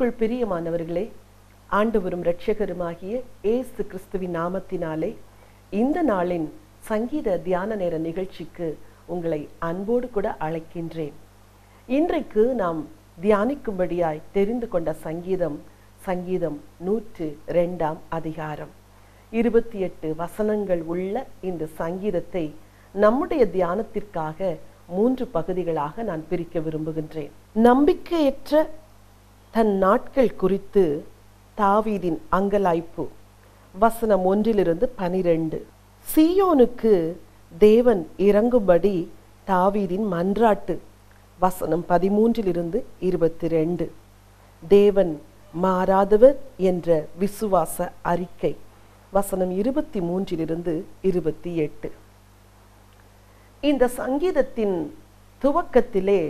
கிறிஸ்துவுக்குள் பிரியமானவர்களே, ஆண்டவரும் இரட்சகருமாகிய இயேசு கிறிஸ்துவின் நாமத்தினாலே இந்த நாளின் சங்கீத தியான நேர நிகழ்ச்சிக்கு உங்களை அன்போடு கூட அழைக்கின்றேன். இன்றைக்கு நாம் தியானிக்கும்படியாய் தெரிந்து கொண்ட சங்கீதம் 102 அதிகாரம் 28 வசனங்கள் உள்ள இந்த சங்கீதத்தை நம்முடைய தியானத்திற்காக 3 பகுதிகளாக நான் பிரிக்க விரும்புகின்றேன். நம்பிக்கையற்ற தன் நாட்கள் குறித்து தாவீதின் அங்கலாய்ப்பு. வசனம் 1-12. சீயோனுக்கு தேவன் இறங்கும்படி தாவீதின் மன்றாட்டு. வசனம் 13-22. தேவன் மாறாதவர் என்ற விசுவாச அறிக்கை. வசனம் 23-28. இந்த சங்கீதத்தின் துவக்கத்திலே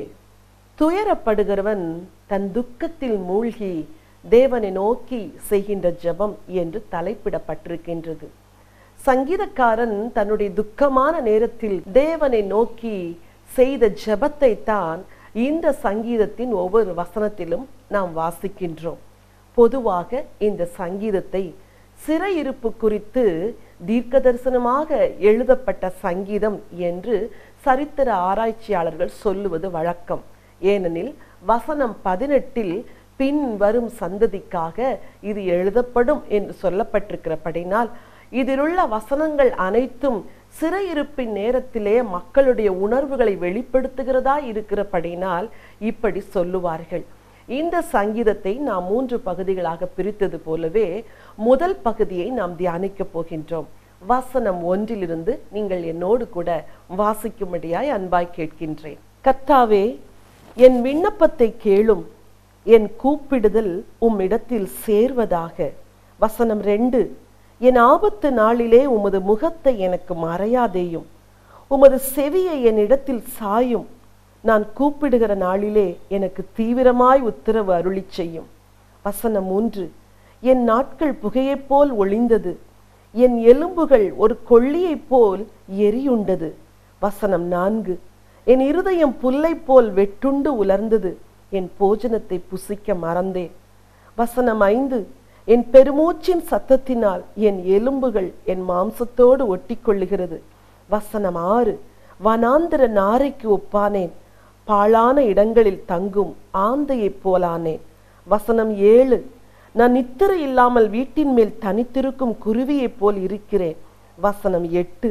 துயரப்படுகிறவன் தன் துக்கத்தில் மூழ்கி தேவனை நோக்கி செய்கின்ற ஜெபம் என்று தலைப்பிடப்பட்டிருக்கின்றது. சங்கீதக்காரன் தன்னுடைய துக்கமான நேரத்தில் தேவனை நோக்கி செய்த ஜெபத்தை தான் இந்த சங்கீதத்தின் ஒவ்வொரு வசனத்திலும் நாம் வாசிக்கின்றோம். பொதுவாக இந்த சங்கீதத்தை சிறையிருப்பு குறித்து தீர்க்க தரிசனமாக எழுதப்பட்ட சங்கீதம் என்று சரித்திர ஆராய்ச்சியாளர்கள் சொல்லுவது வழக்கம். ஏனெனில் வசனம் 18 பின் வரும் சந்ததிக்காக இது எழுதப்படும் என்று சொல்லப்பட்டிருக்கிறபடினால் இதிலுள்ள வசனங்கள் அனைத்தும் சிறையிருப்பின் நேரத்திலே மக்களுடைய உணர்வுகளை வெளிப்படுத்துகிறதா இருக்கிறபடினால் இப்படி சொல்லுவார்கள். இந்த சங்கீதத்தை நாம் 3 பகுதிகளாக பிரித்தது போலவே முதல் பகுதியை நாம் தியானிக்க போகின்றோம். வசனம் 1 நீங்கள் என்னோடு கூட வாசிக்கும்படியாய் அன்பாய் கேட்கின்றேன். கர்த்தாவே, என் விண்ணப்பத்தை கேளும், என் கூப்பிடுதல் உம்மிடத்தில் சேர்வதாக. வசனம் 2. என் ஆபத்து நாளிலே உமது முகத்தை எனக்கு மறையாதேயும், உமது செவியை என்னிடத்தில் சாயும். நான் கூப்பிடுகிற நாளிலே எனக்கு தீவிரமாய் உத்தரவு அருளி செய்யும். வசனம் 3. என் நாட்கள் புகையைப் போல் ஒளிந்தது, என் எலும்புகள் ஒரு கொள்ளியைப் போல் எரியுண்டது. வசனம் 4. என் இருதயம் புல்லை போல் வெட்டுண்டு உலர்ந்தது, என் போஜனத்தை புசிக்க மறந்தேன். வசனம் 5. என் பெருமூச்சின் சத்தத்தினால் என் எலும்புகள் என் மாம்சத்தோடு ஒட்டி கொள்ளுகிறது. வசனம் 6. வனாந்திர நாரைக்கு ஒப்பானேன், பாழான இடங்களில் தங்கும் ஆந்தையைப் போலானேன். வசனம் 7. நான் நித்திரை இல்லாமல் வீட்டின் மேல் தனித்திருக்கும் குருவியைப் போல் இருக்கிறேன். வசனம் 8.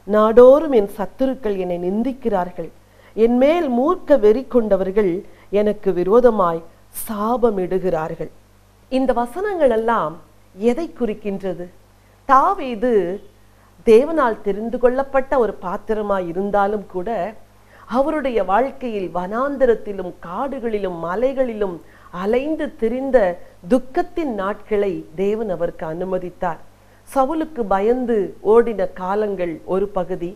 நாடோறும் என் சத்துருக்கள் என்னை நிந்திக்கிறார்கள், என் மேல் மூர்க்க வெறி கொண்டவர்கள் எனக்கு விரோதமாய் சாபமிடுகிறார்கள். இந்த வசனங்கள் எல்லாம் எதை குறிக்கின்றது? தாவீது தேவனால் தெரிந்து கொள்ளப்பட்ட ஒரு பாத்திரமாய் இருந்தாலும் கூட அவருடைய வாழ்க்கையில் வனாந்திரத்திலும் காடுகளிலும் மலைகளிலும் அலைந்து திரிந்த துக்கத்தின் நாட்களை தேவன் அவருக்கு அனுமதித்தார். சவுலுக்கு பயந்து ஓடின காலங்கள் ஒரு பகுதி,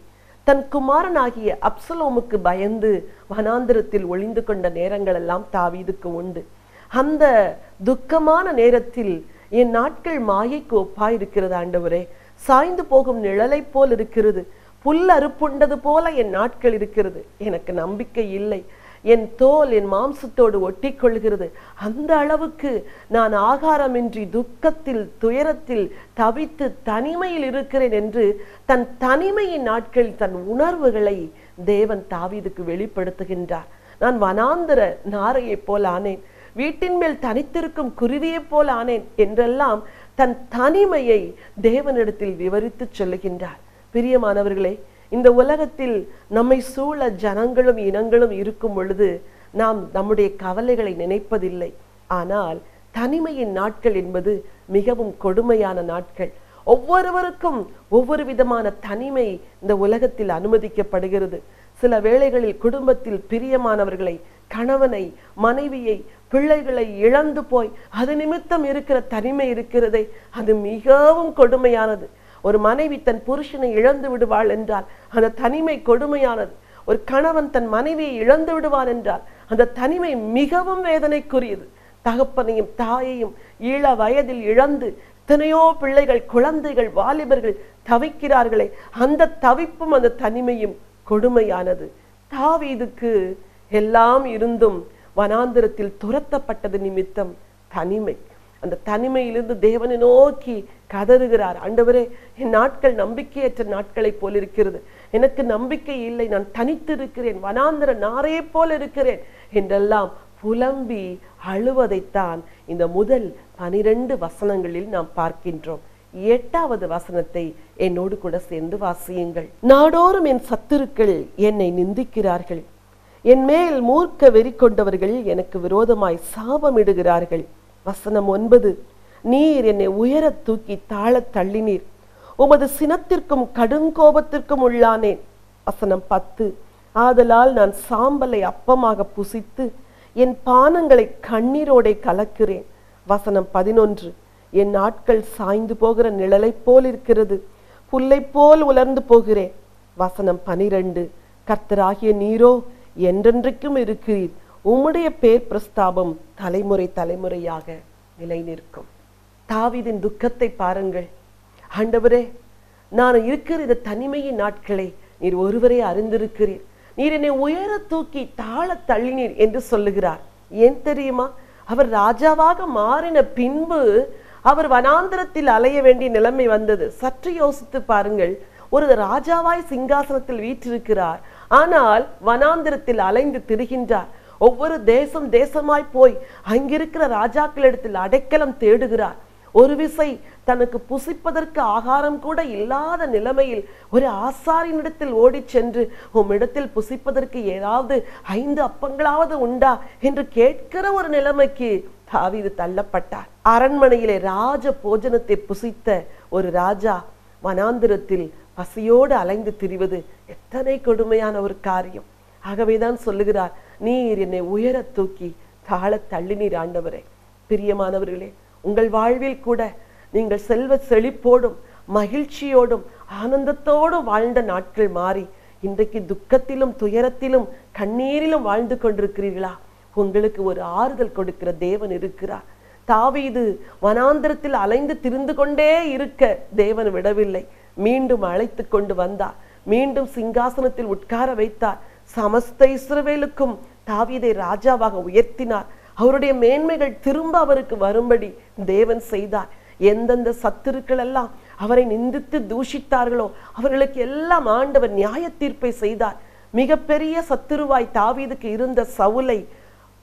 தன் குமாரனாகிய அப்சலோமுக்கு பயந்து வனாந்திரத்தில் ஒளிந்து கொண்ட நேரங்கள் எல்லாம் தாவீதுக்கு உண்டு. அந்த துக்கமான நேரத்தில் என் நாட்கள் மாயைக்கு ஒப்பாயிருக்கிறது ஆண்டவரே, சாய்ந்து போகும் நிழலை போல் இருக்கிறது, புல் அறுப்புண்டது போல என் நாட்கள் இருக்கிறது, எனக்கு நம்பிக்கை இல்லை, என் தோல் என் மாம்சத்தோடு ஒட்டி கொள்கிறது, அந்த அளவுக்கு நான் ஆகாரமின்றி துக்கத்தில் துயரத்தில் தவித்து தனிமையில் இருக்கிறேன் என்று தன் தனிமையின் நாட்களில் தன் உணர்வுகளை தேவன் தாவீதுக்கு வெளிப்படுத்துகின்றார். நான் வனாந்திர நாரையைப் போல் ஆனேன், வீட்டின் மேல் தனித்திருக்கும் குருவியைப் போல் ஆனேன் என்றெல்லாம் தன் தனிமையை தேவனிடத்தில் விவரித்து சொல்லுகின்றார். பிரியமானவர்களே, இந்த உலகத்தில் நம்மை சூழ ஜனங்களும் இனங்களும் இருக்கும் பொழுது நாம் நம்முடைய கவலைகளை நினைப்பதில்லை. ஆனால் தனிமையின் நாட்கள் என்பது மிகவும் கொடுமையான நாட்கள். ஒவ்வொருவருக்கும் ஒவ்வொரு விதமான தனிமை இந்த உலகத்தில் அனுமதிக்கப்படுகிறது. சில வேளைகளில் குடும்பத்தில் பிரியமானவர்களை, கணவனை, மனைவியை, பிள்ளைகளை இழந்து போய் அது நிமித்தம் இருக்கிற தனிமை இருக்கிறதே, அது மிகவும் கொடுமையானது. ஒரு மனைவி தன் புருஷனை இழந்து விடுவாள் என்றால் அந்த தனிமை கொடுமையானது. ஒரு கணவன் தன் மனைவியை இழந்து விடுவான் என்றால் அந்த தனிமை மிகவும் வேதனைக்குரியது. தகப்பனையும் தாயையும் இள வயதில் இழந்து எத்தனையோ பிள்ளைகள், குழந்தைகள், வாலிபர்கள் தவிக்கிறார்களே, அந்த தவிப்பும் அந்த தனிமையும் கொடுமையானது. தாவீதுக்கு எல்லாம் இருந்தும் வனாந்திரத்தில் துரத்தப்பட்டது நிமித்தம் தனிமை. அந்த தனிமையிலிருந்து தேவனை நோக்கி கதறுகிறார். ஆண்டவரே, என் நாட்கள் நம்பிக்கையற்ற நாட்களை போல் இருக்கிறது, எனக்கு நம்பிக்கை இல்லை, நான் தனித்து இருக்கிறேன், வனாந்தர நாரே போல் இருக்கிறேன் என்றெல்லாம் புலம்பி அழுவதைத்தான் இந்த முதல் 12 வசனங்களில் நாம் பார்க்கின்றோம். 8வது வசனத்தை என்னோடு கூட சேர்ந்து வாசியுங்கள். நாடோறும் என் சத்துருக்கள் என்னை நிந்திக்கிறார்கள், என் மேல் மூர்க்க வெறி கொண்டவர்கள் எனக்கு விரோதமாய் சாபமிடுகிறார்கள். வசனம் 9, நீர் என்னை உயர தூக்கி தாழ தள்ளினீர், உமது சினத்திற்கும் கடுங்கோபத்திற்கும் உள்ளானேன். வசனம் 10, ஆதலால் நான் சாம்பலை அப்பமாக புசித்து என் பானங்களை கண்ணீரோடை கலக்கிறேன். வசனம் 11, என் நாட்கள் சாய்ந்து போகிற நிழலை போல் இருக்கிறது, புல்லை போல் உலர்ந்து போகிறேன். வசனம் 12, கர்த்தராகிய நீரோ என்றென்றைக்கும் இருக்கிறீர், உம்முடைய பேர் பிரஸ்தாபம் தலைமுறை தலைமுறையாக நிலை நிற்கும். தாவீதின் துக்கத்தை பாருங்கள். ஆண்டவரே, நான் இருக்கிற இந்த தனிமையின் நாட்களை நீர் ஒருவரே அறிந்திருக்கிறீர், நீர் என்னை உயர தூக்கி தாழ தள்ளினீர் என்று சொல்லுகிறார். ஏன் தெரியுமா? அவர் ராஜாவாக மாறின பின்பு அவர் வனாந்திரத்தில் அலைய வேண்டிய நிலைமை வந்தது. சற்று யோசித்து பாருங்கள். ஒரு ராஜாவாய் சிங்காசனத்தில் வீற்றிருக்கிறார், ஆனால் வனாந்திரத்தில் அலைந்து திரிகின்றார். ஒவ்வொரு தேசமாய் போய் அங்கிருக்கிற ராஜாக்களிடத்தில் அடைக்கலம் தேடுகிறார். ஒரு விசை தனக்கு புசிப்பதற்கு ஆகாரம் கூட இல்லாத நிலைமையில் ஒரு ஆசாரியனிடத்தில் ஓடி சென்று, உம்மிடத்தில் புசிப்பதற்கு ஏதாவது 5 அப்பங்களாவது உண்டா என்று கேட்கிற ஒரு நிலைமைக்கு தாவீது தள்ளப்பட்டார். அரண்மனையிலே ராஜ போஜனத்தை புசித்த ஒரு ராஜா வனாந்திரத்தில் பசியோடு அலைந்து திரிவது எத்தனை கொடுமையான ஒரு காரியம். ஆகவேதான் சொல்லுகிறார், நீர் என்னை உயர தூக்கி தாழ தள்ளினீர். ஆண்டவரே, பிரியமானவர்களே, உங்கள் வாழ்வில் கூட நீங்கள் செல்வ செழிப்போடும் மகிழ்ச்சியோடும் ஆனந்தத்தோடும் வாழ்ந்த நாட்கள் மாறி இன்றைக்கு துக்கத்திலும் துயரத்திலும் கண்ணீரிலும் வாழ்ந்து கொண்டிருக்கிறீர்களா? உங்களுக்கு ஒரு ஆறுதல் கொடுக்கிற தேவன் இருக்கிறார். தாவீது வனாந்திரத்தில் அலைந்து திரிந்து கொண்டே இருக்க தேவன் விடவில்லை. மீண்டும் அழைத்து கொண்டு வந்தார், மீண்டும் சிங்காசனத்தில் உட்கார வைத்தார். சமஸ்த இஸ்ரவேலுக்கும் தாவீதை ராஜாவாக உயர்த்தினார். அவருடைய மேன்மைகள் திரும்ப அவருக்கு வரும்படி தேவன் செய்தார். எந்தெந்த சத்துருக்கள் எல்லாம் அவரை நிந்தித்து தூஷித்தார்களோ அவர்களுக்கு எல்லாம் ஆண்டவர் நியாய தீர்ப்பை செய்தார். மிகப்பெரிய சத்துருவாய் தாவீதுக்கு இருந்த சவுலை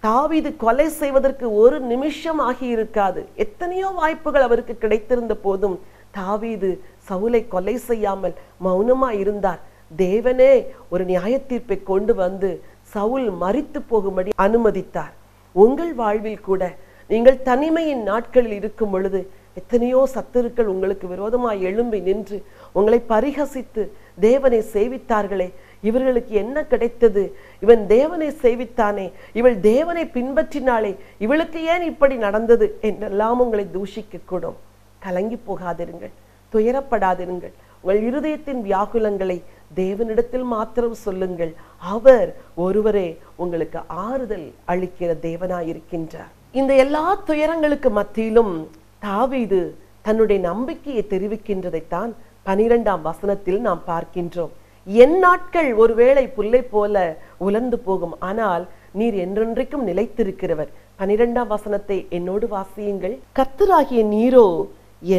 தாவீது கொலை செய்வதற்கு ஒரு நிமிஷம் ஆகி இருக்காது. எத்தனையோ வாய்ப்புகள் அவருக்கு கிடைத்திருந்த போதும் தாவீது சவுலை கொலை செய்யாமல் மௌனமாய் இருந்தார். தேவனே ஒரு நியாய தீர்ப்பை கொண்டு வந்து சவுல் மரித்து போகும்படி அனுமதித்தார். உங்கள் வாழ்வில் கூட நீங்கள் தனிமையின் நாட்களில் இருக்கும் பொழுது எத்தனையோ சத்துருக்கள் உங்களுக்கு விரோதமாய் எழும்பி நின்று உங்களை பரிகசித்து தேவனை சேவித்தார்களே, இவர்களுக்கு என்ன கிடைத்தது, இவன் தேவனை சேவித்தானே, இவள் தேவனை பின்பற்றினாளே, இவளுக்கு ஏன் இப்படி நடந்தது என்றெல்லாம் உங்களை தூஷிக்க கூடும். கலங்கி போகாதிருங்கள், துயரப்படாதிருங்கள். உங்கள் இருதயத்தின் வியாகுலங்களை தேவனிடத்தில் மாத்திரம் சொல்லுங்கள். அவர் ஒருவரே உங்களுக்கு ஆறுதல் அளிக்கிற தேவனாயிருக்கின்றார். இந்த எல்லா துயரங்களுக்கு மத்தியிலும் தாவீது தன்னுடைய நம்பிக்கையை தெரிவிக்கின்றதைத்தான் 12ஆம் வசனத்தில் நாம் பார்க்கின்றோம். என் நாட்கள் ஒருவேளை புல்லை போல உலர்ந்து போகும், ஆனால் நீர் என்றென்றைக்கும் நிலைத்திருக்கிறவர். 12ஆம் வசனத்தை என்னோடு வாசியுங்கள். கர்த்தராகிய நீரோ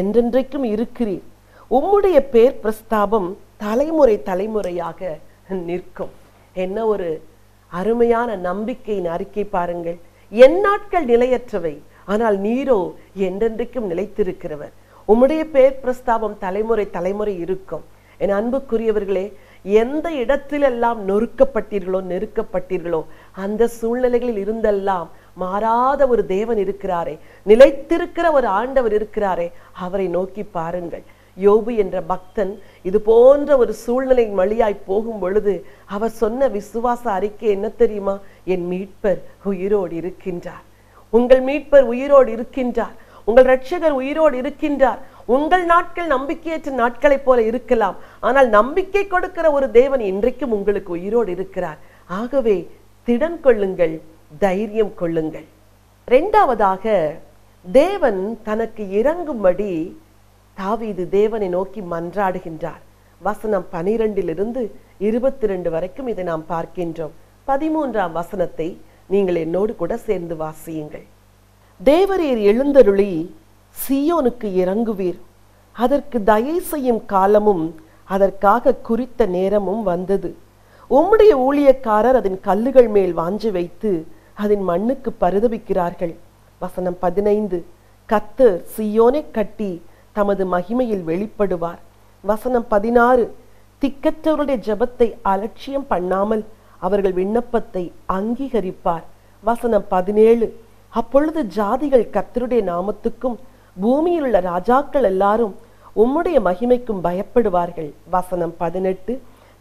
என்றென்றைக்கும் இருக்கிறீர், உம்முடைய பேர் பிரஸ்தாபம் தலைமுறை தலைமுறையாக நிற்கும். என்ன ஒரு அருமையான நம்பிக்கையின் அறிக்கை பாருங்கள். என் நாட்கள் நிலையற்றவை, ஆனால் நீரோ என்றென்றைக்கும் நிலைத்திருக்கிறவர். உம்முடைய பேர் பிரஸ்தாபம் தலைமுறை தலைமுறை இருக்கும். என் அன்புக்குரியவர்களே, எந்த இடத்திலெல்லாம் நொறுக்கப்பட்டீர்களோ நெருக்கப்பட்டீர்களோ அந்த சூழ்நிலைகளில் இருந்தெல்லாம் மாறாத ஒரு தேவன் இருக்கிறாரே, நிலைத்திருக்கிற ஒரு ஆண்டவர் இருக்கிறாரே, அவரை நோக்கி பாருங்கள். யோபு என்ற பக்தன் இது போன்ற ஒரு சூழ்நிலை வழியாய் போகும் பொழுது அவர் சொன்ன விசுவாச அறிக்கை என்ன தெரியுமா? என் மீட்பர் உயிரோடு இருக்கின்றார். உங்கள் மீட்பர் உயிரோடு இருக்கின்றார், உங்கள் இரட்சகர் உயிரோடு இருக்கின்றார். உங்கள் நாட்கள் நம்பிக்கையற்ற நாட்களைப் போல இருக்கலாம், ஆனால் நம்பிக்கை கொடுக்கிற ஒரு தேவன் இன்றைக்கும் உங்களுக்கு உயிரோடு இருக்கிறார். ஆகவே திடன் கொள்ளுங்கள், தைரியம் கொள்ளுங்கள். இரண்டாவதாக, தேவன் தனக்கு இறங்கும்படி தாவீது தேவனை நோக்கி மன்றாடுகின்றார். வசனம் 12 22 வரைக்கும் இதை நாம் பார்க்கின்றோம். 13ஆம் வசனத்தை நீங்கள் என்னோடு கூட சேர்ந்து வாசியுங்கள். தேவரீர் எழுந்தருளி சீயோனுக்கு இறங்குவீர். அதற்கு தயை செய்யும் காலமும் அதற்காக குறித்த நேரமும் வந்தது. உம்முடைய ஊழியக்காரர் அதன் கல்லுகள் மேல் வாஞ்சை வைத்து அதன் மண்ணுக்கு பரிதபிக்கிறார்கள். வசனம் 15. கர்த்தர் சீயோனை கட்டி தமது மகிமையில் வெளிப்படுவார். வசனம் 16. திக்கற்றவருடைய ஜெபத்தை அலட்சியம் பண்ணாமல் அவர்கள் விண்ணப்பத்தை அங்கீகரிப்பார். வசனம் 17. அப்பொழுது ஜாதிகள் கர்த்தருடைய நாமத்துக்கும் பூமியில் உள்ள ராஜாக்கள் எல்லாரும் உம்முடைய மகிமைக்கும் பயப்படுவார்கள். வசனம் 18.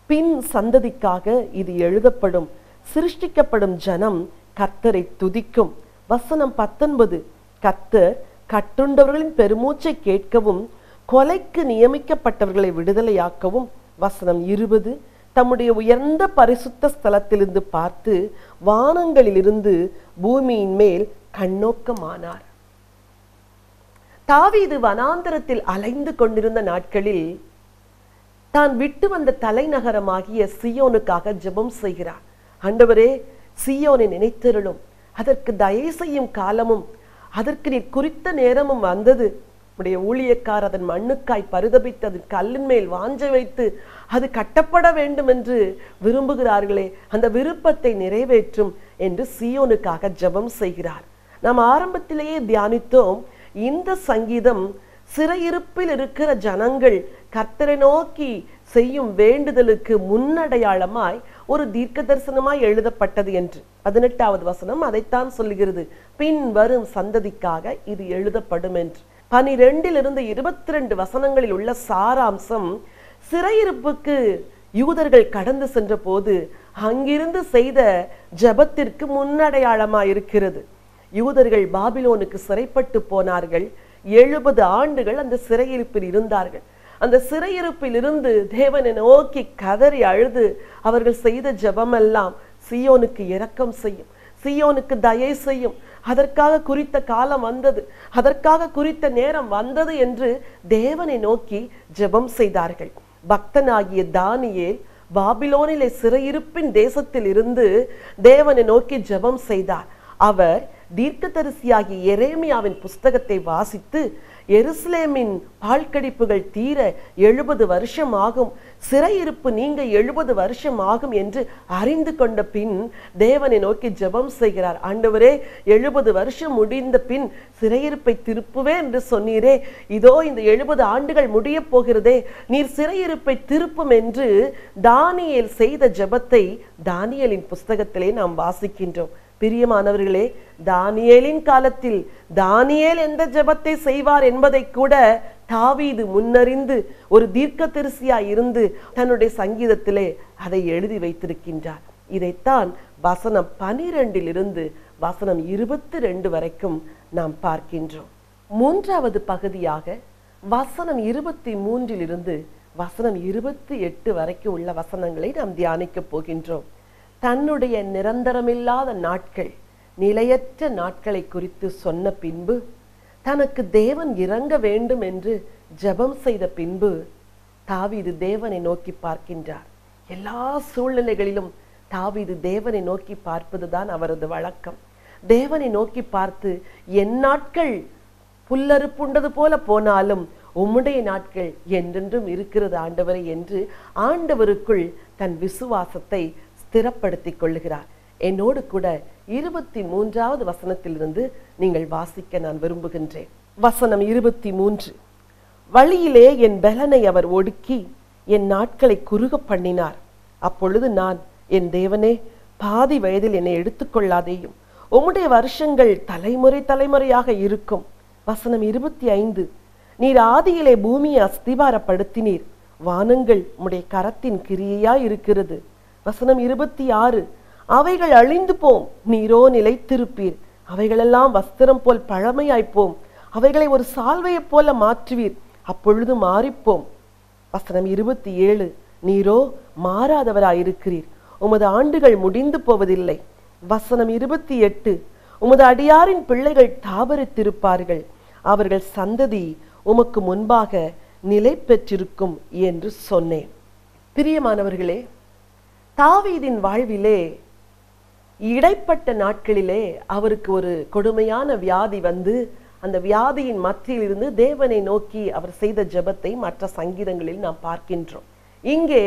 பின் சந்ததிக்காக இது எழுதப்படும், சிருஷ்டிக்கப்படும் ஜனம் கர்த்தரை துதிக்கும். வசனம் 19. கர்த்தர் கட்டுண்டவர்களின் பெருமூச்சை கேட்கவும் கொலைக்கு நியமிக்கப்பட்டவர்களை விடுதலையாக்கவும். வசனம் 20. தம்முடைய உயர்ந்த பரிசுத்த ஸ்தலத்திலிருந்து பார்த்து வானங்களிலிருந்து பூமியின் மேல் கண்ணோக்கமானார். தாவீது வனாந்தரத்தில் அலைந்து கொண்டிருந்த நாட்களில் தான் விட்டு வந்த தலைநகரமாகிய சீயோனுக்காக ஜெபம் செய்கிறார். ஆண்டவரே, சீயோனை நினைத்தருளும், அதற்கு தயை செய்யும் காலமும் அதற்கு நீர் குறித்த நேரமும் வந்தது. உடைய ஊழியக்கார் அதன் மண்ணுக்காய் பரிதபித்து அதன் கல்லின் மேல் வாஞ்சை வைத்து அது கட்டப்பட வேண்டும் என்று விரும்புகிறார்களே, அந்த விருப்பத்தை நிறைவேற்றும் என்று சீயோனுக்காக ஜெபம் செய்கிறார். நாம் ஆரம்பத்திலேயே தியானித்தோம். இந்த சங்கீதம் சிறையிருப்பில் இருக்கிற ஜனங்கள் கர்த்தரை நோக்கி செய்யும் வேண்டுதலுக்கு முன்னடையாளமாய் ஒரு தீர்க்க தரிசனமாய் எழுதப்பட்டது என்று. 18வது வசனம் அதைத்தான் சொல்லுகிறது. பின் வரும் சந்ததிக்காக இது எழுதப்படும் என்று. 12 22 வசனங்களில் உள்ள சாராம்சம், சிறையிருப்புக்கு யூதர்கள் கடந்து சென்ற போது அங்கிருந்து செய்த ஜெபத்திற்கு முன்னடையாளமாய் இருக்கிறது. யூதர்கள் பாபிலோனுக்கு சிறைப்பட்டு போனார்கள். 70 ஆண்டுகள் அந்த சிறையிருப்பில் இருந்தார்கள். அந்த சிறையிருப்பில் இருந்து தேவனை நோக்கி கதறி அழுது அவர்கள் செய்த ஜெபமெல்லாம் சீயோனுக்கு இரக்கம் செய்யும், சீயோனுக்கு தயை செய்யும், அதற்காக குறித்த காலம் வந்தது, அதற்காக குறித்த நேரம் வந்தது என்று தேவனை நோக்கி ஜெபம் செய்தார்கள். பக்தனாகிய தானியேல் பாபிலோனிலே சிறையிருப்பின் தேசத்தில் இருந்து தேவனை நோக்கி ஜெபம் செய்தார். அவர் தீர்க்கதரிசியாகிய எரேமியாவின் புஸ்தகத்தை வாசித்து எருசலேமின் பாழ்கடிப்புகள் தீர 70 வருஷம் ஆகும், சிறையிருப்பு நீங்க 70 வருஷம் ஆகும் என்று அறிந்து கொண்ட பின் தேவனை நோக்கி ஜெபம் செய்கிறார். ஆண்டவரே, 70 வருஷம் முடிந்த பின் சிறையிருப்பை திருப்புவே என்று சொன்னீரே, இதோ இந்த 70 ஆண்டுகள் முடிய போகிறதே, நீர் சிறையிருப்பை திருப்பும் என்று தானியேல் செய்த ஜெபத்தை தானியேலின் புஸ்தகத்திலே நாம் வாசிக்கின்றோம். பிரியமானவர்களே, தானியேலின் காலத்தில் தானியேல் எந்த ஜெபத்தை செய்வார் என்பதை கூட தாவீது முன்னறிந்து ஒரு தீர்க்கதரிசியாய் இருந்து தன்னுடைய சங்கீதத்திலே அதை எழுதி வைத்திருக்கின்றார். இதைத்தான் வசனம் 12 வசனம் 22 வரைக்கும் நாம் பார்க்கின்றோம். 3வது பகுதியாக வசனம் 23 வசனம் 28 வரைக்கும் உள்ள வசனங்களை நாம் தியானிக்க போகின்றோம். தன்னுடைய நிரந்தரமில்லாத நாட்கள், நிலையற்ற நாட்களை குறித்து சொன்ன பின்பு, தனக்கு தேவன் இறங்க வேண்டும் என்று ஜெபம் செய்த பின்பு தாவீது தேவனை நோக்கி பார்க்கின்றார். எல்லா சூழ்நிலைகளிலும் தாவீது தேவனை நோக்கி பார்ப்பதுதான் அவரது வழக்கம். தேவனை நோக்கி பார்த்து, என் நாட்கள் புல்லறுப்புண்டது போல போனாலும் உம்முடைய நாட்கள் என்றென்றும் இருக்கிறது ஆண்டவரை என்று ஆண்டவருக்குள் தன் விசுவாசத்தை ஸ்திரப்படுத்திக் கொள்ளுகிறார். என்னோடு கூட 23வது வசனத்திலிருந்து நீங்கள் வாசிக்க நான் விரும்புகின்றேன். வசனம் 23. வழியிலே என் பலனை அவர் ஒடுக்கி என் நாட்களை குறுக பண்ணினார். அப்பொழுது நான், என் தேவனே, பாதி வயதில் என்னை எடுத்துக்கொள்ளாதேயும், உம்முடைய வருஷங்கள் தலைமுறை தலைமுறையாக இருக்கும். வசனம் 25. நீர் ஆதியிலே பூமியை அஸ்திபாரப்படுத்தினீர், வானங்கள் உம்முடைய கரத்தின் கிரியையாய் இருக்கிறது. வசனம் 26. அவைகள் அழிந்து போம், நீரோ நிலைத்திருப்பீர். அவைகளெல்லாம் வஸ்திரம் போல் பழமையாய்ப்போம், அவைகளை ஒரு சால்வையைப் போல மாற்றுவீர், அப்பொழுது மாறிப்போம். வசனம் 27. நீரோ மாறாதவராயிருக்கிறீர், உமது ஆண்டுகள் முடிந்து போவதில்லை. வசனம் 28. உமது அடியாரின் பிள்ளைகள் தாபரித்திருப்பார்கள், அவர்கள் சந்ததி உமக்கு முன்பாக நிலை பெற்றிருக்கும் என்று சொன்னேன். பிரியமானவர்களே, தாவீதின் வாழ்விலே இடைப்பட்ட நாட்களிலே அவருக்கு ஒரு கொடுமையான வியாதி வந்து அந்த வியாதியின் மத்தியில் இருந்து தேவனை நோக்கி அவர் செய்த ஜெபத்தை மற்ற சங்கீதங்களில் நாம் பார்க்கின்றோம். இங்கே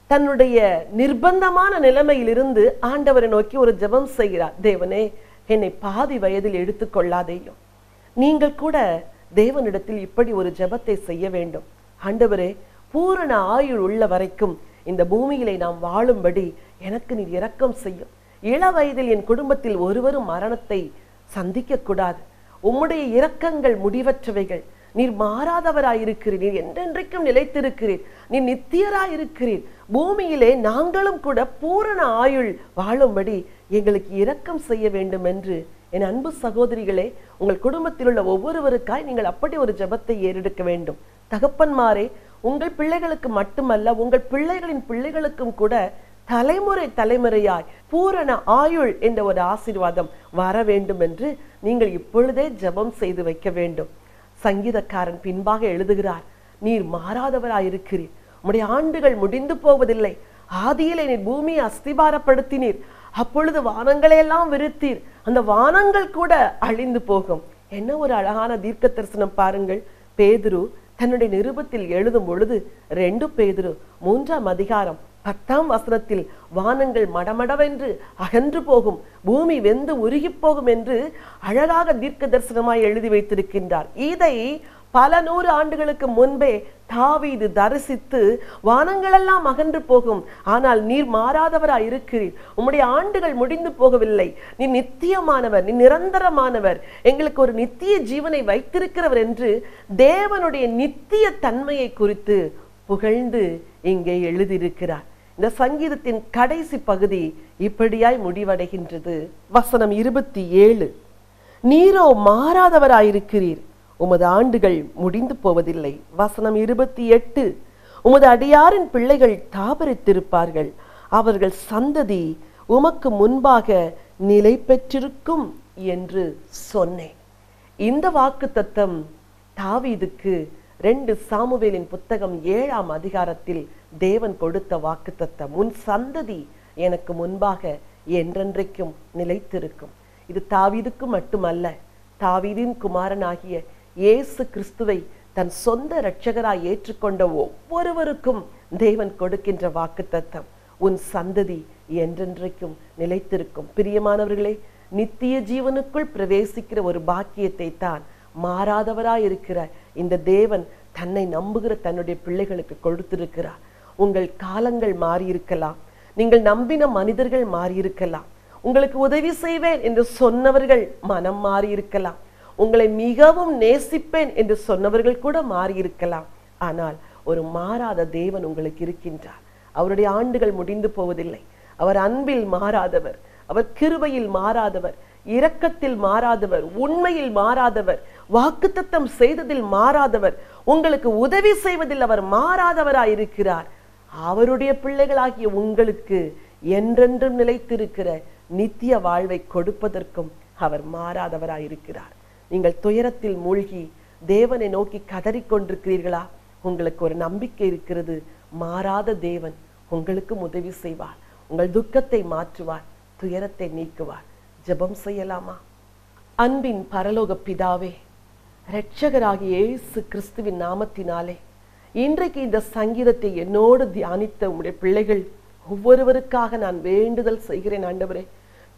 தன்னுடைய நிர்பந்தமான நிலைமையிலிருந்து ஆண்டவரை நோக்கி ஒரு ஜெபம் செய்கிறார். தேவனே, என்னை பாதி வயதில் எடுத்துக்கொள்ளாதேயும். நீங்கள் கூட தேவனிடத்தில் இப்படி ஒரு ஜெபத்தை செய்ய வேண்டும். ஆண்டவரே, பூரண ஆயுள் உள்ள வரைக்கும் இந்த பூமியிலே நாம் வாழும்படி எனக்கு நீர் இரக்கம் செய்யும். இள வயதில் என் குடும்பத்தில் ஒருவரும் மரணத்தை சந்திக்க கூடாது. உம்முடைய இரக்கங்கள் முடிவற்றவைகள். நீர் மாறாதவராயிருக்கிறீர். நீர் என்றென்றைக்கும் நிலைத்திருக்கிறீர். நீர் நித்தியராயிருக்கிறீர். பூமியிலே நாங்களும் கூட பூரண ஆயுள் வாழும்படி எங்களுக்கு இரக்கம் செய்ய வேண்டும் என்று என் அன்பு சகோதரிகளே, உங்கள் குடும்பத்தில் உள்ள ஒவ்வொருவருக்காய் நீங்கள் அப்படி ஒரு ஜெபத்தை ஏறெடுக்க வேண்டும். தகப்பன்மாரே, உங்கள் பிள்ளைகளுக்கு மட்டுமல்ல, உங்கள் பிள்ளைகளின் பிள்ளைகளுக்கும் கூட தலைமுறை தலைமுறையாய் பூரண ஆயுள் என்ற ஒரு ஆசீர்வாதம் வர வேண்டும் என்று நீங்கள் இப்பொழுதே ஜெபம் செய்து வைக்க வேண்டும். சங்கீதக்காரன் பின்பாக எழுதுகிறார், நீர் மாறாதவராயிருக்கிறீர். உம்முடைய ஆண்டுகள் முடிந்து போவதில்லை. ஆதியிலே நீர் பூமியை அஸ்திபாரப்படுத்தினீர். அப்பொழுது வானங்களையெல்லாம் விரித்தீர். அந்த வானங்கள் கூட அழிந்து போகும். என்ன ஒரு அழகான தீர்க்க தரிசனம் பாருங்கள். பேதுரு தன்னுடைய நிருபத்தில் எழுதும் பொழுது 2 பேதுரு 3ஆம் அதிகாரம் 10ஆம் வசனத்தில் வானங்கள் மடமடவென்று அகன்று போகும், பூமி வெந்து உருகி போகும் என்று அழகாக தீர்க்க தரிசனமாய் எழுதி வைத்திருக்கின்றார். இதை பல 100 ஆண்டுகளுக்கு முன்பே தாவீது தரிசித்து வானங்களெல்லாம் அகன்று போகும், ஆனால் நீர் மாறாதவராய் இருக்கிறீர். உம்முடைய ஆண்டுகள் முடிந்து போகவில்லை. நீ நித்தியமானவர், நீ நிரந்தரமானவர், எங்களுக்கு ஒரு நித்திய ஜீவனை வைத்திருக்கிறவர் என்று தேவனுடைய நித்திய தன்மையை குறித்து புகழ்ந்து இங்கே எழுதியிருக்கிறார். இந்த சங்கீதத்தின் கடைசி பகுதி இப்படியாய் முடிவடைகின்றது. வசனம் 27, நீரோ மாறாதவராயிருக்கிறீர். உமது ஆண்டுகள் முடிந்து போவதில்லை. வசனம் 28, உமது அடியாரின் பிள்ளைகள் தாபரித்திருப்பார்கள். அவர்கள் சந்ததி உமக்கு முன்பாக நிலை பெற்றிருக்கும் என்று சொன்னேன். இந்த வாக்குத்தத்தம் தாவீதுக்கு 2 சாமுவேலின் புத்தகம் 7ஆம் அதிகாரத்தில் தேவன் கொடுத்த வாக்குத்தத்தம். உன் சந்ததி எனக்கு முன்பாக என்றென்றைக்கும் நிலைத்திருக்கும். இது தாவீதுக்கு மட்டுமல்ல, தாவீதின் குமாரனாகிய இயேசு கிறிஸ்துவை தன் சொந்த இரட்சகராய் ஏற்றுக்கொண்ட ஒவ்வொருவருக்கும் தேவன் கொடுக்கின்ற வாக்குத்தத்தம். உன் சந்ததி என்றென்றைக்கும் நிலைத்திருக்கும். பிரியமானவர்களே, நித்திய ஜீவனுக்குள் பிரவேசிக்கிற ஒரு பாக்கியத்தை தான் மாறாதவராயிருக்கிற இந்த தேவன் தன்னை நம்புகிற தன்னுடைய பிள்ளைகளுக்கு கொடுத்திருக்கிறார். உங்கள் காலங்கள் மாறியிருக்கலாம். நீங்கள் நம்பின மனிதர்கள் மாறியிருக்கலாம். உங்களுக்கு உதவி செய்வேன் என்று சொன்னவர்கள் மனம் மாறியிருக்கலாம். உங்களை மிகவும் நேசிப்பேன் என்று சொன்னவர்கள் கூட மாறியிருக்கலாம். ஆனால் ஒரு மாறாத தேவன் உங்களுக்கு இருக்கின்றார். அவருடைய ஆண்டுகள் முடிந்து போவதில்லை. அவர் அன்பில் மாறாதவர், அவர் கிருபையில் மாறாதவர், இரக்கத்தில் மாறாதவர், உண்மையில் மாறாதவர், வாக்குத்தத்தம் செய்ததில் மாறாதவர், உங்களுக்கு உதவி செய்வதில் அவர் மாறாதவராயிருக்கிறார். அவருடைய பிள்ளைகளாகிய உங்களுக்கு என்றென்றும் நிலைத்திருக்கிற நித்திய வாழ்வை கொடுப்பதற்கும் அவர் மாறாதவராயிருக்கிறார். நீங்கள் துயரத்தில் மூழ்கி தேவனை நோக்கி கதறிக்கொண்டிருக்கிறீர்களா? உங்களுக்கு ஒரு நம்பிக்கை இருக்கிறது. மாறாத தேவன் உங்களுக்கும் உதவி செய்வார். உங்கள் துக்கத்தை மாற்றுவார், துயரத்தை நீக்குவார். ஜெபம் செய்யலாமா? அன்பின் பரலோக பிதாவே, இரட்சகராகிய இயேசு கிறிஸ்துவின் நாமத்தினாலே இன்றைக்கு இந்த சங்கீதத்தை என்னோடு தியானித்த உம்முடைய பிள்ளைகள் ஒவ்வொருவருக்காக நான் வேண்டுதல் செய்கிறேன். ஆண்டவரே,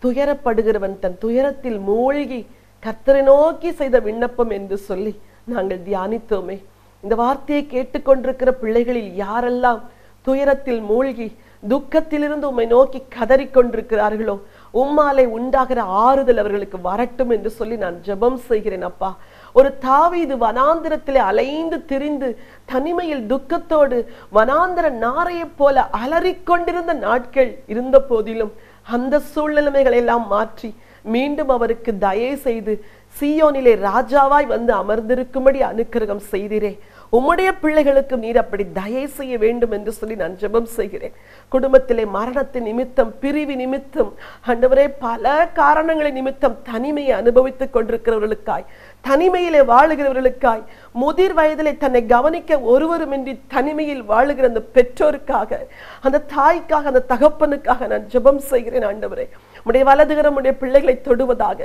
துயரப்படுகிறவன் தன் துயரத்தில் மூழ்கி கர்த்தரை நோக்கி செய்த விண்ணப்பம் என்று சொல்லி நாங்கள் தியானித்தோமே. இந்த வார்த்தையை கேட்டுக்கொண்டிருக்கிற பிள்ளைகளில் யாரெல்லாம் துயரத்தில் மூழ்கி துக்கத்திலிருந்து உம்மை நோக்கி கதறிக்கொண்டிருக்கிறார்களோ, உம்மாலே உண்டாகிற ஆறுதல் அவர்களுக்கு வரட்டும் என்று சொல்லி நான் ஜெபம் செய்கிறேன். அப்பா, ஒரு தாவீது வனாந்திரத்திலே அலைந்து திரிந்து தனிமையில் துக்கத்தோடு வனாந்திர நாரையைப் போல அலறிக்கொண்டிருந்த நாட்கள் இருந்த போதிலும் அந்த சூழ்நிலைமைகளை எல்லாம் மாற்றி மீண்டும் அவருக்கு தயை செய்து சீயோனிலே ராஜாவாய் வந்து அமர்ந்திருக்கும்படி அனுக்கிரகம் செய்தீரே. உம்முடைய பிள்ளைகளுக்கு நீர் அப்படி தயை செய்ய வேண்டும் என்று சொல்லி நான் ஜெபம் செய்கிறேன். குடும்பத்திலே மரணத்தின் நிமித்தம், பிரிவு நிமித்தம், ஆண்டவரே, பல காரணங்களை நிமித்தம் தனிமையை அனுபவித்துக் கொண்டிருக்கிறவர்களுக்காய், தனிமையிலே வாழுகிறவர்களுக்காய், முதிர் வயதிலே தன்னை கவனிக்க ஒருவருமின்றி தனிமையில் வாழுகிற அந்த பெற்றோருக்காக, அந்த தாய்க்காக, அந்த தகப்பனுக்காக நான் ஜெபம் செய்கிறேன். ஆண்டவரே, உம்முடைய வலதுகரம் உம்முடைய பிள்ளைகளை தொடுவதாக.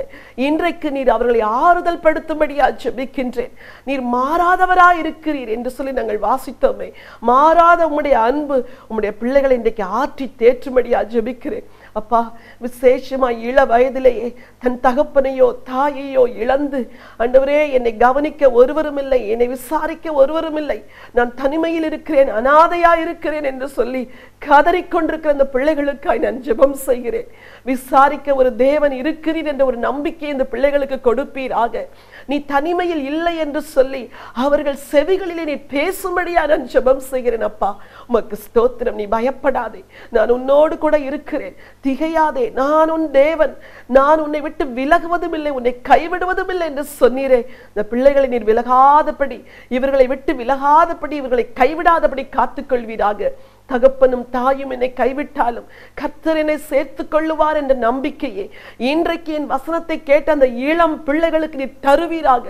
இன்றைக்கு நீர் அவர்களை ஆறுதல் படுத்தும்படியா ஜெபிக்கின்றேன். நீர் மாறாதவராய் இருக்கிறீர் என்று சொல்லி நாங்கள் வாசித்தோமே. மாறாத உம்முடைய அன்பு உம்முடைய பிள்ளைகளை இன்றைக்கு ஆற்றி தேற்றும்படியா ஜெபிக்கிறேன். அப்பா, விசேஷமா இள வயதிலேயே தன் தகப்பனையோ தாயையோ இழந்து, ஆண்டவரே என்னை கவனிக்க ஒருவரும் இல்லை, என்னை விசாரிக்க ஒருவரும் இல்லை, நான் தனிமையில் இருக்கிறேன், அனாதையா இருக்கிறேன் என்று சொல்லி கதறிக்கொண்டிருக்கிற அந்த பிள்ளைகளுக்காய் நான் ஜெபம் செய்கிறேன். விசாரிக்க ஒரு தேவன் இருக்கிறீர் என்ற ஒரு நம்பிக்கை இந்த பிள்ளைகளுக்கு கொடுப்பீராக. நீ தனிமையில் இல்லை என்று சொல்லி அவர்கள் செவிகளிலே நீ பேசும்படியா நான் ஜெபம் செய்கிறேன். அப்பா, உமக்கு ஸ்தோத்திரம். நீ பயப்படாதே, நான் உன்னோடு கூட இருக்கிறேன், திகையாதே, நான் உன் தேவன், நான் உன்னை விட்டு விலகுவதும் இல்லை, உன்னை கைவிடுவதும் இல்லை என்று சொன்னீரே. இந்த பிள்ளைகளை நீர் விலகாதபடி, இவர்களை விட்டு விலகாதபடி, இவர்களை கைவிடாதபடி காத்துக்கொள்வீராக. தகப்பனும் தாயும் என்னை கைவிட்டாலும் கர்த்தர் என்னை சேர்த்துக் கொள்ளுவார் என்ற நம்பிக்கையே இன்றைக்கு என் வசனத்தை கேட்ட அந்த இளம் பிள்ளைகளுக்கு நீர் தருவீராக.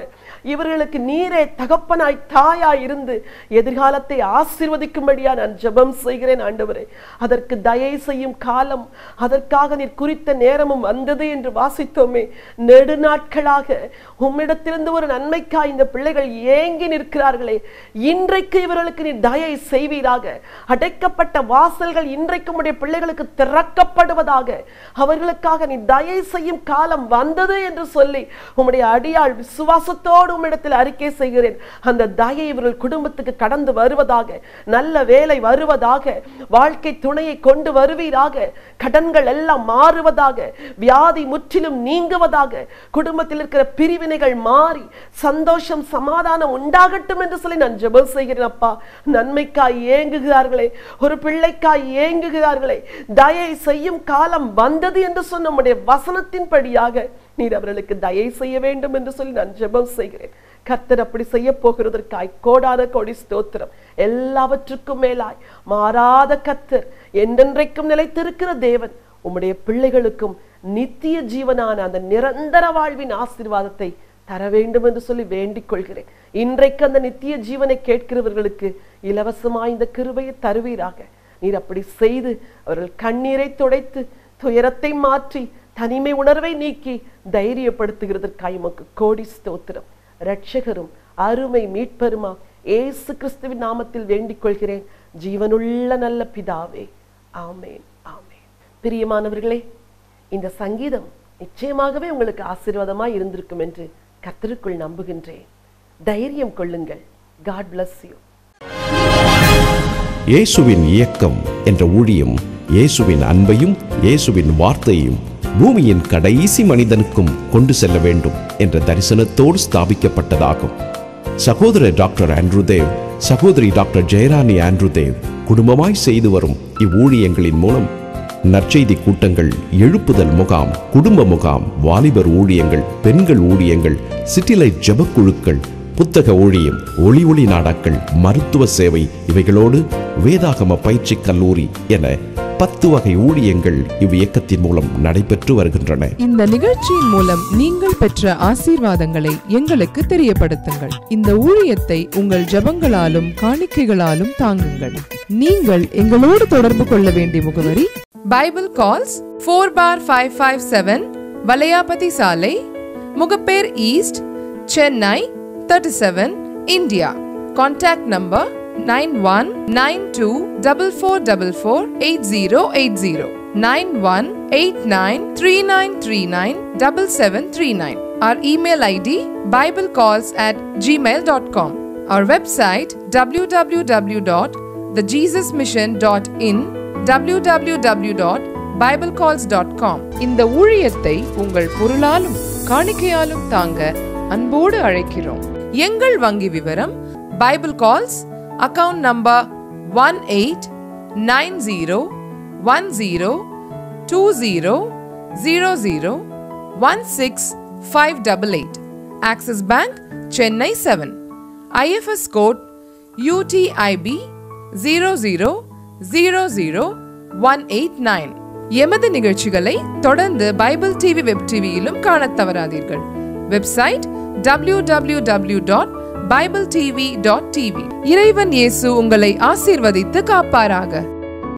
இவர்களுக்கு நீரே தகப்பனாய் தாயாய் இருந்து எதிர்காலத்தை ஆசீர்வதிக்கும்படியா நான் ஜெபம் செய்கிறேன். ஆண்டவரே, அதற்கு தயை செய்யும் காலம், அதற்காக நீர் குறித்த நேரமும் வந்தது என்று வாசித்தோமே. நெடுநாட்களாக உம்மிடத்திலிருந்து ஒரு நன்மைக்காய் இந்த பிள்ளைகள் ஏங்கி நிற்கிறார்களே, இன்றைக்கு இவர்களுக்கு நீர் தயை செய்வீராக. அடைக்கப்பட்ட வாசல்கள் இன்றைக்கு உம்முடைய பிள்ளைகளுக்கு திறக்கப்படுவதாக. அவர்களுக்காக நீ தயை செய்யும் காலம் வந்தது என்று சொல்லி உம்முடைய அடியாள் விசுவாசத்தோடு உம்மிடத்தில் அறிக்கை செய்கிறேன். அந்த தயை இவர்கள் குடும்பத்துக்கு கடந்து வருவதாக, நல்ல வேலை வருவதாக, வாழ்க்கை துணையை கொண்டு வருவீராக, கடன்கள் எல்லாம் மாறுவதாக, வியாதி முற்றிலும் நீங்குவதாக, குடும்பத்தில் இருக்கிற பிரிவினைகள் மாறி சந்தோஷம் சமாதானம் உண்டாகட்டும் என்று சொல்லி நான் ஜெபம் செய்கிறேன். அப்பா, நன்மைக்காய் ஏங்குகிறார்களே, ஒரு பிள்ளைக்காய் ஏங்குகிறார்களே, தயை செய்யும் காலம் வந்தது என்று சொன்ன நம்முடைய வசனத்தின்படியாக நீர் அவர்களுக்கு தயை செய்ய வேண்டும் என்று சொல்லி நான் ஜெபம் செய்கிறேன். கர்த்தர் அப்படி செய்ய போகிறதற்காய் கோடான கோடி ஸ்தோத்திரம். எல்லாவற்றுக்கும் மேலாய் மாறாத கர்த்தர், என்றென்றைக்கும் நிலைத்திருக்கிற தேவன், உம்முடைய பிள்ளைகளுக்கும் நித்திய ஜீவனான அந்த நிரந்தர வாழ்வின் ஆசீர்வாதத்தை தர வேண்டும் என்று சொல்லி வேண்டிக் கொள்கிறேன். இன்றைக்கு அந்த நித்திய ஜீவனை கேட்கிறவர்களுக்கு இலவசமாய் இந்த கிருபையை தருவீராக. நீர் அப்படி செய்து அவர்கள் கண்ணீரை துடைத்து, துயரத்தை மாற்றி, தனிமை உணர்வை நீக்கி தைரியப்படுத்துகிறதற்காய் உமக்கு கோடி ஸ்தோத்திரம். இரட்சகரும் அருமை மீட்பருமா இயேசு கிறிஸ்துவின் நாமத்தில் வேண்டிக் கொள்கிறேன், ஜீவனுள்ள நல்ல பிதாவே, ஆமேன், ஆமேன். பிரியமானவர்களே, இந்த சங்கீதம் நிச்சயமாகவே உங்களுக்கு ஆசீர்வாதமாய் இருந்திருக்கும் என்று கர்த்தருக்குள் நம்புகின்றேன். தைரியம் கொள்ளுங்கள். God bless you. இயேசுவின் இயக்கம் என்ற ஊழியம் இயேசுவின் அன்பையும் இயேசுவின் வார்த்தையையும் பூமியின் கடைசி மனிதனுக்கும் கொண்டு செல்ல வேண்டும் என்ற தரிசனத்தோடு ஸ்தாபிக்கப்பட்டதாகும். சகோதரர் டாக்டர் ஆண்ட்ரூ தேவ், சகோதரி டாக்டர் ஜெயராணி ஆண்ட்ரூ தேவ் குடும்பமாய் செய்து வரும் இவ்வூழியங்களின் மூலம் நற்செய்தி கூட்டங்கள், எழுப்புதல் முகாம், குடும்ப முகாம், வாலிபர் ஊழியங்கள், பெண்கள் ஊழியங்கள், சிட்டிலைட் ஜெபக்குழுக்கள், புத்தக ஊழியம், ஒளி நாடாக்கள், மருத்துவ சேவை, இவைகளோடு வேதாகம பயிற்சி கல்லூரி என 10 வகை ஊழியங்கள் இவ்வியக்கத்தின் மூலம் நடைபெற்று வருகின்றன. இந்த நிகழ்ச்சியின் மூலம் நீங்கள் பெற்ற ஆசீர்வாதங்களை எங்களுக்கு தெரியப்படுத்துங்கள். இந்த ஊழியத்தை உங்கள் ஜெபங்களாலும் காணிக்கைகளாலும் தாங்குங்கள். நீங்கள் எங்களோடு தொடர்பு கொள்ள வேண்டிய முகவரி பைபிள் கால்ஸ் 4/557 வலையாபதி சாலை, Mogappair East, Chennai 37, India. Contact number 919244448080 918939397739. Our email ID biblecalls@gmail.com. Our website www.thejesusmission.in, www.biblecalls.com. இந்த ஊழியத்தை உங்கள் பொருளாலும் காணிக்கையாலும் தாங்க அன்போடு அழைக்கிறோம். எங்கள் வங்கி விவரம் Bible calls account number 189010001658, Axis Bank, Chennai 7, IFS code UTIB 0000189. எமது நிகழ்ச்சிகளை தொடர்ந்து பைபிள் டிவி வெப் டிவியிலும் காணத் தவறாதீர்கள். Website www.bibletv.tv. இறைவன் இயேசு உங்களை ஆசீர்வதித்து காப்பாராக.